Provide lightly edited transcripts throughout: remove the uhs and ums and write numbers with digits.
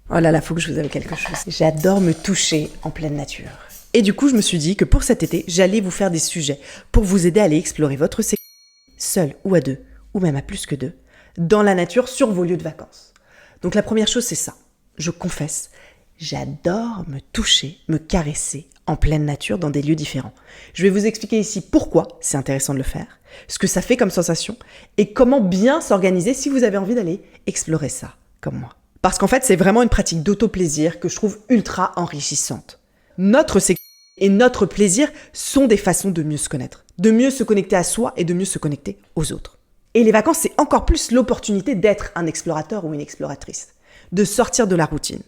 Oh là là, faut que je vous avoue quelque chose. J'adore me toucher en pleine nature. Et du coup, je me suis dit que pour cet été, j'allais vous faire des sujets pour vous aider à aller explorer votre sexualité, seul ou à deux, ou même à plus que deux, dans la nature sur vos lieux de vacances. Donc la première chose, c'est ça. Je confesse, j'adore me toucher, me caresser en pleine nature dans des lieux différents. Je vais vous expliquer ici pourquoi c'est intéressant de le faire, ce que ça fait comme sensation et comment bien s'organiser si vous avez envie d'aller explorer ça, comme moi. Parce qu'en fait, c'est vraiment une pratique d'auto-plaisir que je trouve ultra enrichissante. Notre sexualité et notre plaisir sont des façons de mieux se connaître, de mieux se connecter à soi et de mieux se connecter aux autres. Et les vacances, c'est encore plus l'opportunité d'être un explorateur ou une exploratrice, de sortir de la routine.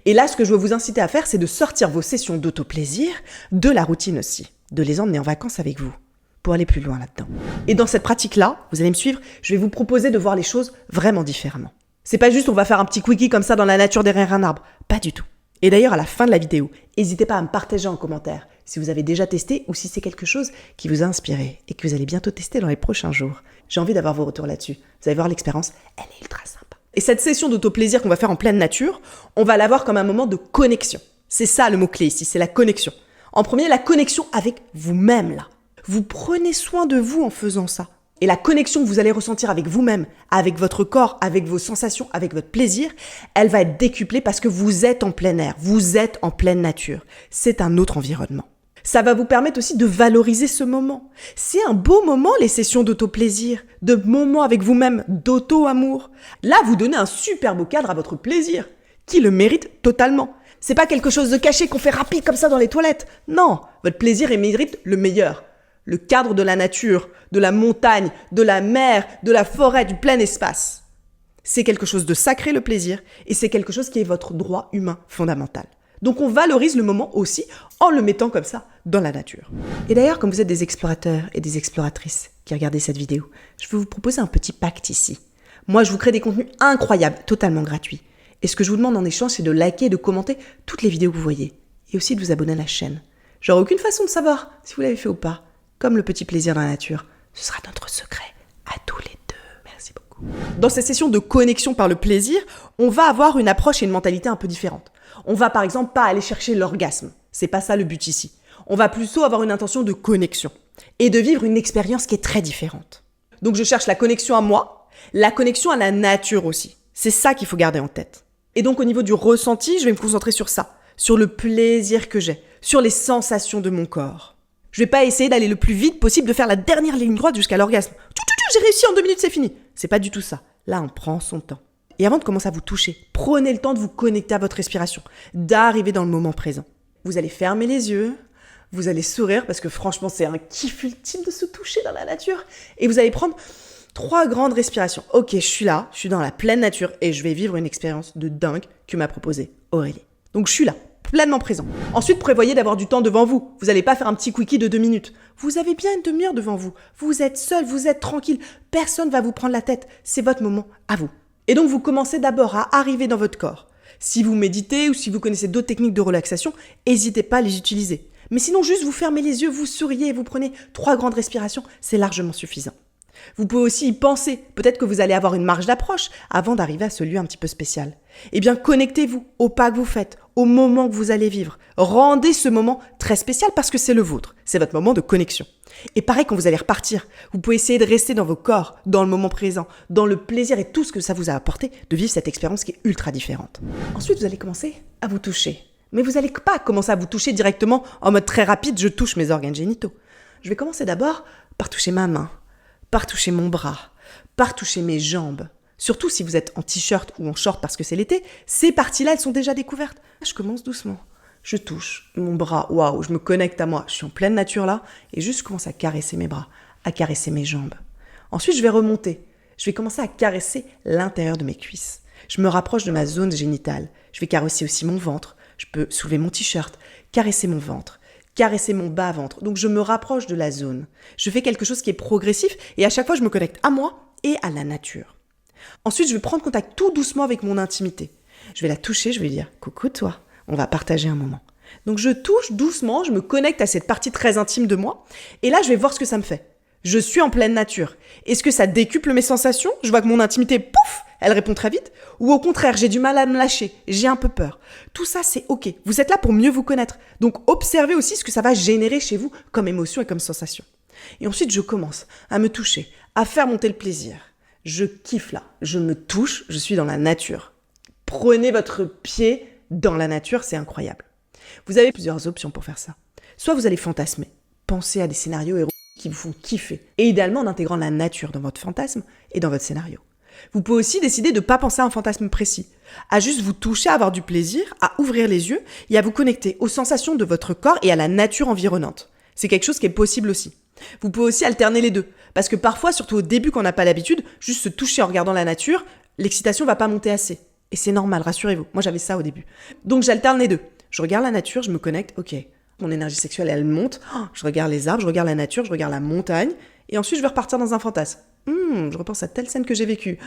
Et là, ce que je veux vous inciter à faire, c'est de sortir vos sessions d'auto-plaisir de la routine aussi, de les emmener en vacances avec vous, pour aller plus loin là-dedans. Et dans cette pratique-là, vous allez me suivre, je vais vous proposer de voir les choses vraiment différemment. C'est pas juste on va faire un petit quickie comme ça dans la nature derrière un arbre, pas du tout. Et d'ailleurs, à la fin de la vidéo, n'hésitez pas à me partager en commentaire si vous avez déjà testé ou si c'est quelque chose qui vous a inspiré et que vous allez bientôt tester dans les prochains jours. J'ai envie d'avoir vos retours là-dessus. Vous allez voir, l'expérience, elle est ultra sympa. Et cette session d'auto-plaisir qu'on va faire en pleine nature, on va l'avoir comme un moment de connexion. C'est ça le mot-clé ici, c'est la connexion. En premier, la connexion avec vous-même là. Vous prenez soin de vous en faisant ça. Et la connexion que vous allez ressentir avec vous-même, avec votre corps, avec vos sensations, avec votre plaisir, elle va être décuplée parce que vous êtes en plein air, vous êtes en pleine nature. C'est un autre environnement. Ça va vous permettre aussi de valoriser ce moment. C'est un beau moment, les sessions d'auto-plaisir, de moments avec vous-même, d'auto-amour. Là, vous donnez un super beau cadre à votre plaisir, qui le mérite totalement. C'est pas quelque chose de caché qu'on fait rapide comme ça dans les toilettes. Non, votre plaisir mérite le meilleur. Le cadre de la nature, de la montagne, de la mer, de la forêt, du plein espace. C'est quelque chose de sacré, le plaisir, et c'est quelque chose qui est votre droit humain fondamental. Donc on valorise le moment aussi en le mettant comme ça dans la nature. Et d'ailleurs, comme vous êtes des explorateurs et des exploratrices qui regardez cette vidéo, je vais vous proposer un petit pacte ici. Moi, je vous crée des contenus incroyables, totalement gratuits. Et ce que je vous demande en échange, c'est de liker et de commenter toutes les vidéos que vous voyez. Et aussi de vous abonner à la chaîne. J'aurai aucune façon de savoir si vous l'avez fait ou pas. Comme le petit plaisir dans la nature, ce sera notre secret à tous les deux. Merci beaucoup. Dans ces sessions de connexion par le plaisir, on va avoir une approche et une mentalité un peu différentes. On va par exemple pas aller chercher l'orgasme. C'est pas ça le but ici. On va plutôt avoir une intention de connexion et de vivre une expérience qui est très différente. Donc je cherche la connexion à moi, la connexion à la nature aussi. C'est ça qu'il faut garder en tête. Et donc au niveau du ressenti, je vais me concentrer sur ça, sur le plaisir que j'ai, sur les sensations de mon corps. Je vais pas essayer d'aller le plus vite possible, de faire la dernière ligne droite jusqu'à l'orgasme. J'ai réussi en 2 minutes, c'est fini. C'est pas du tout ça. Là, on prend son temps. Et avant de commencer à vous toucher, prenez le temps de vous connecter à votre respiration, d'arriver dans le moment présent. Vous allez fermer les yeux, vous allez sourire, parce que franchement, c'est un kiff ultime de se toucher dans la nature. Et vous allez prendre 3 grandes respirations. Ok, je suis là, je suis dans la pleine nature et je vais vivre une expérience de dingue que m'a proposée Aurélie. Donc je suis là, pleinement présent. Ensuite, prévoyez d'avoir du temps devant vous. Vous n'allez pas faire un petit quickie de 2 minutes. Vous avez bien une demi-heure devant vous. Vous êtes seul, vous êtes tranquille. Personne ne va vous prendre la tête. C'est votre moment à vous. Et donc, vous commencez d'abord à arriver dans votre corps. Si vous méditez ou si vous connaissez d'autres techniques de relaxation, n'hésitez pas à les utiliser. Mais sinon, juste vous fermez les yeux, vous souriez et vous prenez 3 grandes respirations, c'est largement suffisant. Vous pouvez aussi y penser. Peut-être que vous allez avoir une marge d'approche avant d'arriver à ce lieu un petit peu spécial. Eh bien, connectez-vous au pas que vous faites, au moment que vous allez vivre. Rendez ce moment très spécial parce que c'est le vôtre. C'est votre moment de connexion. Et pareil, quand vous allez repartir, vous pouvez essayer de rester dans vos corps, dans le moment présent, dans le plaisir et tout ce que ça vous a apporté de vivre cette expérience qui est ultra différente. Ensuite, vous allez commencer à vous toucher. Mais vous n'allez pas commencer à vous toucher directement en mode très rapide, je touche mes organes génitaux. Je vais commencer d'abord par toucher ma main, par toucher mon bras, par toucher mes jambes. Surtout si vous êtes en t-shirt ou en short parce que c'est l'été, ces parties-là, elles sont déjà découvertes. Je commence doucement. Je touche mon bras, waouh, je me connecte à moi. Je suis en pleine nature là et juste je commence à caresser mes bras, à caresser mes jambes. Ensuite, je vais remonter. Je vais commencer à caresser l'intérieur de mes cuisses. Je me rapproche de ma zone génitale. Je vais caresser aussi mon ventre. Je peux soulever mon t-shirt, caresser mon ventre, caresser mon bas-ventre. Donc, je me rapproche de la zone. Je fais quelque chose qui est progressif et à chaque fois, je me connecte à moi et à la nature. Ensuite, je vais prendre contact tout doucement avec mon intimité. Je vais la toucher, je vais lui dire « Coucou toi ». On va partager un moment. Donc, je touche doucement, je me connecte à cette partie très intime de moi. Et là, je vais voir ce que ça me fait. Je suis en pleine nature. Est-ce que ça décuple mes sensations? Je vois que mon intimité, pouf, elle répond très vite. Ou au contraire, j'ai du mal à me lâcher, j'ai un peu peur. Tout ça, c'est ok. Vous êtes là pour mieux vous connaître. Donc observez aussi ce que ça va générer chez vous comme émotion et comme sensation. Et ensuite, je commence à me toucher, à faire monter le plaisir. Je kiffe là, je me touche, je suis dans la nature. Prenez votre pied dans la nature, c'est incroyable. Vous avez plusieurs options pour faire ça. Soit vous allez fantasmer, penser à des scénarios héroïques qui vous font kiffer, et idéalement en intégrant la nature dans votre fantasme et dans votre scénario. Vous pouvez aussi décider de ne pas penser à un fantasme précis, à juste vous toucher, à avoir du plaisir, à ouvrir les yeux et à vous connecter aux sensations de votre corps et à la nature environnante. C'est quelque chose qui est possible aussi. Vous pouvez aussi alterner les deux, parce que parfois, surtout au début quand on n'a pas l'habitude, juste se toucher en regardant la nature, l'excitation va pas monter assez. Et c'est normal, rassurez-vous. Moi, j'avais ça au début. Donc, j'alterne les deux. Je regarde la nature, je me connecte, ok. Mon énergie sexuelle, elle monte. Je regarde les arbres, je regarde la nature, je regarde la montagne. Et ensuite, je vais repartir dans un fantasme. Je repense à telle scène que j'ai vécue.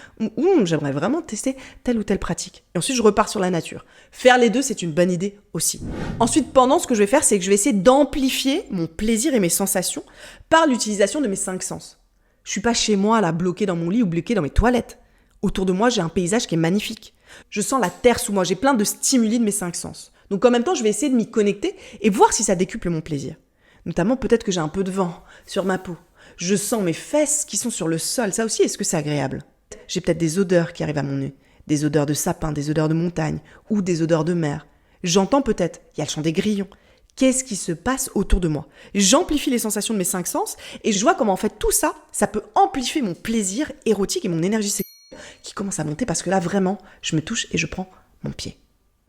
J'aimerais vraiment tester telle ou telle pratique. Et ensuite, je repars sur la nature. Faire les deux, c'est une bonne idée aussi. Ensuite, pendant, ce que je vais faire, c'est que je vais essayer d'amplifier mon plaisir et mes sensations par l'utilisation de mes 5 sens. Je suis pas chez moi, là, bloqué dans mon lit ou bloqué dans mes toilettes. Autour de moi, j'ai un paysage qui est magnifique. Je sens la terre sous moi. J'ai plein de stimuli de mes 5 sens. Donc, en même temps, je vais essayer de m'y connecter et voir si ça décuple mon plaisir. Notamment, peut-être que j'ai un peu de vent sur ma peau. Je sens mes fesses qui sont sur le sol. Ça aussi, est-ce que c'est agréable? J'ai peut-être des odeurs qui arrivent à mon nez. Des odeurs de sapin, des odeurs de montagne ou des odeurs de mer. J'entends peut-être, il y a le chant des grillons. Qu'est-ce qui se passe autour de moi? J'amplifie les sensations de mes 5 sens et je vois comment en fait tout ça, ça peut amplifier mon plaisir érotique et mon énergie sexuelle qui commence à monter parce que là vraiment, je me touche et je prends mon pied.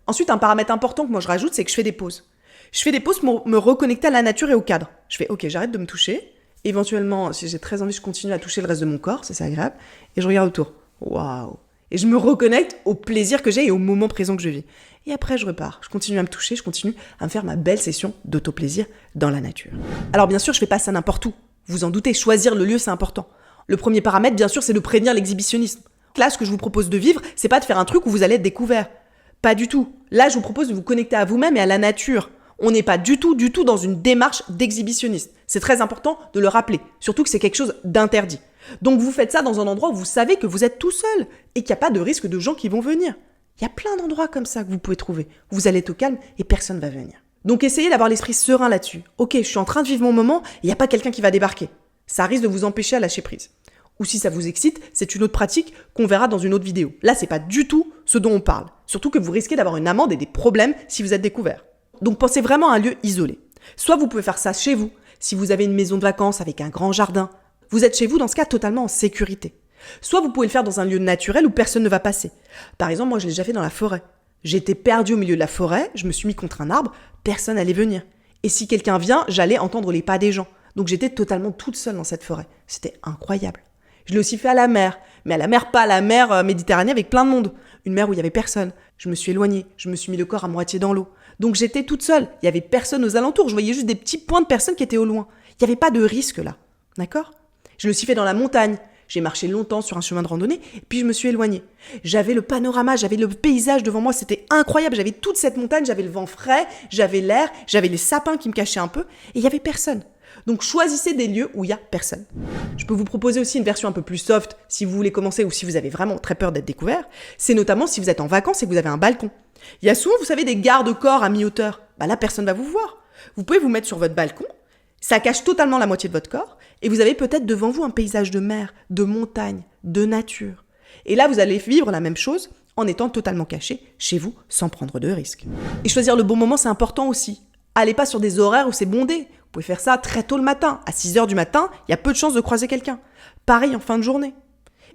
Ensuite, un paramètre important que moi je rajoute, c'est que je fais des pauses. Je fais des pauses pour me reconnecter à la nature et au cadre. Je fais ok, j'arrête de me toucher. Éventuellement, si j'ai très envie, je continue à toucher le reste de mon corps, ça c'est agréable. Et je regarde autour. Waouh! Et je me reconnecte au plaisir que j'ai et au moment présent que je vis. Et après, je repars. Je continue à me toucher, je continue à me faire ma belle session d'autoplaisir dans la nature. Alors bien sûr, je fais pas ça n'importe où. Vous en doutez, choisir le lieu, c'est important. Le premier paramètre, bien sûr, c'est de prévenir l'exhibitionnisme. Là, ce que je vous propose de vivre, c'est pas de faire un truc où vous allez être découvert. Pas du tout. Là, je vous propose de vous connecter à vous-même et à la nature. On n'est pas du tout dans une démarche d'exhibitionniste. C'est très important de le rappeler, surtout que c'est quelque chose d'interdit. Donc vous faites ça dans un endroit où vous savez que vous êtes tout seul et qu'il n'y a pas de risque de gens qui vont venir. Il y a plein d'endroits comme ça que vous pouvez trouver. Vous allez être au calme et personne ne va venir. Donc essayez d'avoir l'esprit serein là-dessus. Ok, je suis en train de vivre mon moment, il n'y a pas quelqu'un qui va débarquer. Ça risque de vous empêcher à lâcher prise. Ou si ça vous excite, c'est une autre pratique qu'on verra dans une autre vidéo. Là, c'est pas du tout ce dont on parle. Surtout que vous risquez d'avoir une amende et des problèmes si vous êtes découvert. Donc pensez vraiment à un lieu isolé. Soit vous pouvez faire ça chez vous, si vous avez une maison de vacances avec un grand jardin. Vous êtes chez vous dans ce cas totalement en sécurité. Soit vous pouvez le faire dans un lieu naturel où personne ne va passer. Par exemple, moi je l'ai déjà fait dans la forêt. J'étais perdue au milieu de la forêt, je me suis mis contre un arbre, personne n'allait venir. Et si quelqu'un vient, j'allais entendre les pas des gens. Donc j'étais totalement toute seule dans cette forêt. C'était incroyable. Je l'ai aussi fait à la mer, mais à la mer, pas à la mer Méditerranée avec plein de monde. Une mer où il y avait personne. Je me suis éloignée, je me suis mis le corps à moitié dans l'eau. Donc j'étais toute seule, il y avait personne aux alentours, je voyais juste des petits points de personnes qui étaient au loin. Il n'y avait pas de risque là, d'accord? Je l'ai aussi fait dans la montagne. J'ai marché longtemps sur un chemin de randonnée, puis je me suis éloignée. J'avais le panorama, j'avais le paysage devant moi, c'était incroyable. J'avais toute cette montagne, j'avais le vent frais, j'avais l'air, j'avais les sapins qui me cachaient un peu, et il n'y avait personne. Donc choisissez des lieux où il n'y a personne. Je peux vous proposer aussi une version un peu plus soft si vous voulez commencer ou si vous avez vraiment très peur d'être découvert. C'est notamment si vous êtes en vacances et que vous avez un balcon. Il y a souvent, vous savez, des garde-corps à mi-hauteur. Là, personne ne va vous voir. Vous pouvez vous mettre sur votre balcon, ça cache totalement la moitié de votre corps, et vous avez peut-être devant vous un paysage de mer, de montagne, de nature. Et là, vous allez vivre la même chose en étant totalement caché chez vous, sans prendre de risques. Et choisir le bon moment, c'est important aussi. Allez pas sur des horaires où c'est bondé. Vous pouvez faire ça très tôt le matin. À 6h du matin, il y a peu de chances de croiser quelqu'un. Pareil en fin de journée.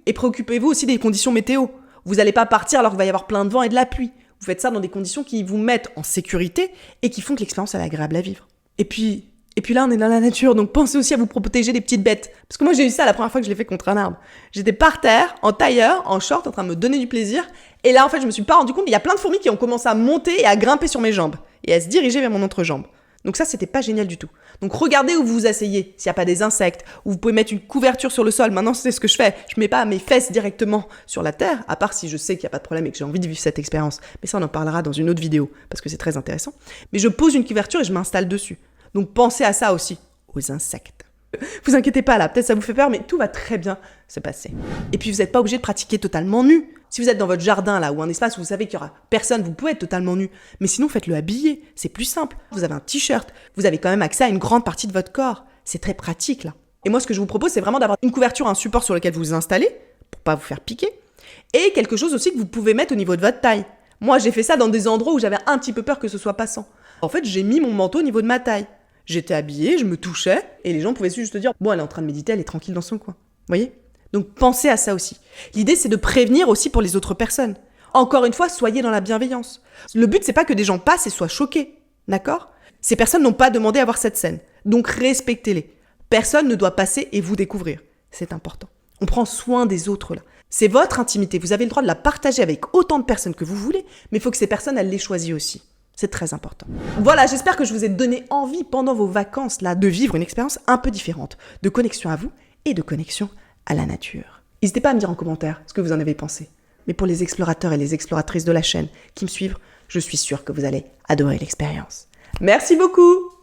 Et préoccupez-vous aussi des conditions météo. Vous n'allez pas partir alors qu'il va y avoir plein de vent et de la pluie. Vous faites ça dans des conditions qui vous mettent en sécurité et qui font que l'expérience est agréable à vivre. Et puis là, on est dans la nature, donc pensez aussi à vous protéger des petites bêtes. Parce que moi, j'ai eu ça la première fois que je l'ai fait contre un arbre. J'étais par terre, en tailleur, en short, en train de me donner du plaisir. Et là, en fait, je me suis pas rendu compte, il y a plein de fourmis qui ont commencé à monter et à grimper sur mes jambes. Et à se diriger vers mon entrejambe. Donc ça, c'était pas génial du tout. Donc regardez où vous vous asseyez, s'il n'y a pas des insectes, ou vous pouvez mettre une couverture sur le sol. Maintenant, c'est ce que je fais. Je mets pas mes fesses directement sur la terre, à part si je sais qu'il n'y a pas de problème et que j'ai envie de vivre cette expérience. Mais ça, on en parlera dans une autre vidéo, parce que c'est très intéressant. Mais je pose une couverture et je m'installe dessus. Donc pensez à ça aussi, aux insectes. Vous inquiétez pas là, peut-être ça vous fait peur, mais tout va très bien se passer. Et puis vous n'êtes pas obligé de pratiquer totalement nu. Si vous êtes dans votre jardin là, ou un espace où vous savez qu'il y aura personne, vous pouvez être totalement nu. Mais sinon, faites-le habillé, c'est plus simple. Vous avez un t-shirt, vous avez quand même accès à une grande partie de votre corps. C'est très pratique là. Et moi, ce que je vous propose, c'est vraiment d'avoir une couverture, un support sur lequel vous vous installez, pour pas vous faire piquer, et quelque chose aussi que vous pouvez mettre au niveau de votre taille. Moi, j'ai fait ça dans des endroits où j'avais un petit peu peur que ce soit passant. En fait, j'ai mis mon manteau au niveau de ma taille. J'étais habillée, je me touchais, et les gens pouvaient juste dire « Bon, elle est en train de méditer, elle est tranquille dans son coin. » Vous voyez ? Donc pensez à ça aussi. L'idée, c'est de prévenir aussi pour les autres personnes. Encore une fois, soyez dans la bienveillance. Le but, c'est pas que des gens passent et soient choqués. D'accord ? Ces personnes n'ont pas demandé à voir cette scène. Donc respectez-les. Personne ne doit passer et vous découvrir. C'est important. On prend soin des autres là. C'est votre intimité. Vous avez le droit de la partager avec autant de personnes que vous voulez, mais il faut que ces personnes, elles les choisissent aussi. C'est très important. Voilà, j'espère que je vous ai donné envie pendant vos vacances là de vivre une expérience un peu différente, de connexion à vous et de connexion à la nature. N'hésitez pas à me dire en commentaire ce que vous en avez pensé. Mais pour les explorateurs et les exploratrices de la chaîne qui me suivent, je suis sûre que vous allez adorer l'expérience. Merci beaucoup!